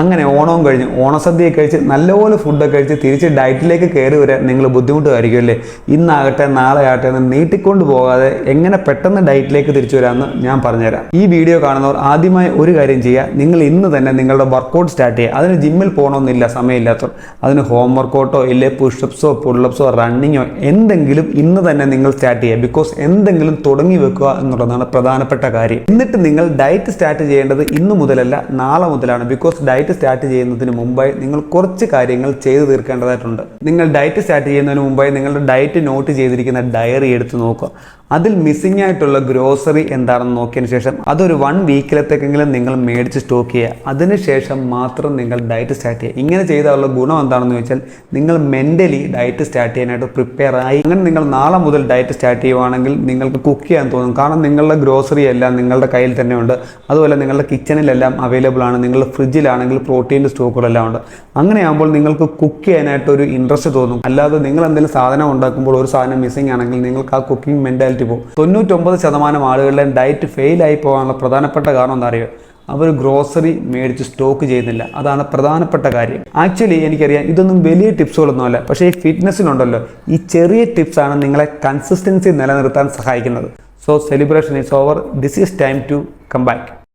അങ്ങനെ ഓണവും കഴിഞ്ഞ് ഓണസദ്യ കഴിച്ച് നല്ലപോലെ ഫുഡൊക്കെ കഴിച്ച് തിരിച്ച് ഡയറ്റിലേക്ക് കയറി വരാൻ നിങ്ങൾ ബുദ്ധിമുട്ടുമായിരിക്കും അല്ലേ? ഇന്നാകട്ടെ നാളെ ആകട്ടെ എന്ന് നീട്ടിക്കൊണ്ട് പോകാതെ എങ്ങനെ പെട്ടെന്ന് ഡയറ്റിലേക്ക് തിരിച്ചു വരാമെന്ന് ഞാൻ പറഞ്ഞുതരാം. ഈ വീഡിയോ കാണുന്നവർ ആദ്യമായി ഒരു കാര്യം ചെയ്യുക, നിങ്ങൾ ഇന്ന് തന്നെ നിങ്ങളുടെ വർക്കൗട്ട് സ്റ്റാർട്ട് ചെയ്യുക. അതിന് ജിമ്മിൽ പോകണമെന്നില്ല, സമയമില്ലാത്തവർ അതിന് ഹോം വർക്കൗട്ടോ ഇല്ലേ പുഷപ്സോ പുള്ളപ്സോ റണ്ണിങ്ങോ എന്തെങ്കിലും ഇന്ന് തന്നെ നിങ്ങൾ സ്റ്റാർട്ട് ചെയ്യുക. ബിക്കോസ് എന്തെങ്കിലും തുടങ്ങി വെക്കുക എന്നുള്ളതാണ് പ്രധാനപ്പെട്ട കാര്യം. എന്നിട്ട് നിങ്ങൾ ഡയറ്റ് സ്റ്റാർട്ട് ചെയ്യേണ്ടത് ഇന്ന് മുതലല്ല, നാളെ മുതലാണ്. ബിക്കോസ് ഡയറ്റ് സ്റ്റാർട്ട് ചെയ്യുന്നതിന് മുമ്പായി നിങ്ങൾ കുറച്ച് കാര്യങ്ങൾ ചെയ്തു തീർക്കേണ്ടതായിട്ടുണ്ട്. നിങ്ങൾ ഡയറ്റ് സ്റ്റാർട്ട് ചെയ്യുന്നതിന് മുമ്പായി നിങ്ങളുടെ ഡയറ്റ് നോട്ട് ചെയ്തിരിക്കുന്ന ഡയറി എടുത്ത് നോക്കുക. അതിൽ മിസ്സിംഗ് ആയിട്ടുള്ള ഗ്രോസറി എന്താണെന്ന് നോക്കിയതിന് ശേഷം അതൊരു 1 വീക്കിലത്തേക്കെങ്കിലും നിങ്ങൾ മേടിച്ച് സ്റ്റോക്ക് ചെയ്യുക. അതിനുശേഷം മാത്രം നിങ്ങൾ ഡയറ്റ് സ്റ്റാർട്ട് ചെയ്യുക. ഇങ്ങനെ ചെയ്താലുള്ള ഗുണം എന്താണെന്ന് ചോദിച്ചാൽ നിങ്ങൾ മെൻ്റലി ഡയറ്റ് സ്റ്റാർട്ട് ചെയ്യാനായിട്ട് പ്രിപ്പയർ ആയി. അങ്ങനെ നിങ്ങൾ നാളെ മുതൽ ഡയറ്റ് സ്റ്റാർട്ട് ചെയ്യുവാണെങ്കിൽ നിങ്ങൾക്ക് കുക്ക് ചെയ്യാൻ തോന്നും. കാരണം നിങ്ങളുടെ ഗ്രോസറി എല്ലാം നിങ്ങളുടെ കയ്യിൽ തന്നെ ഉണ്ട്. അതുപോലെ നിങ്ങളുടെ കിച്ചണിലെല്ലാം അവൈലബിൾ ആണ്. നിങ്ങളുടെ ഫ്രിഡ്ജിലാണെങ്കിൽ പ്രോട്ടീൻ്റെ സ്റ്റോക്കുകളെല്ലാം ഉണ്ട്. അങ്ങനെയാകുമ്പോൾ നിങ്ങൾക്ക് കുക്ക് ചെയ്യാനായിട്ട് ഒരു ഇൻട്രസ്റ്റ് തോന്നും. അല്ലാതെ നിങ്ങൾ എന്തെങ്കിലും സാധനം ഉണ്ടാക്കുമ്പോൾ ഒരു സാധനം മിസ്സിംഗ് ആണെങ്കിൽ നിങ്ങൾക്ക് ആ കുക്കിംഗ് മെൻറ്റാലിറ്റി പോകും. 99% ആളുകളുടെ ഡയറ്റ് ഫെയിലായി പോകാനുള്ള പ്രധാനപ്പെട്ട കാരണം എന്താ അറിയുക? അവർ ഗ്രോസറി മേടിച്ച് സ്റ്റോക്ക് ചെയ്യുന്നില്ല. അതാണ് പ്രധാനപ്പെട്ട കാര്യം. ആക്ച്വലി എനിക്കറിയാം ഇതൊന്നും വലിയ ടിപ്സുകളൊന്നുമല്ല, പക്ഷേ ഈ ഫിറ്റ്നസ്സിനുണ്ടല്ലോ ഈ ചെറിയ ടിപ്സാണ് നിങ്ങളെ കൺസിസ്റ്റൻസി നിലനിർത്താൻ സഹായിക്കുന്നത്. So celebration is over. This is time to come back.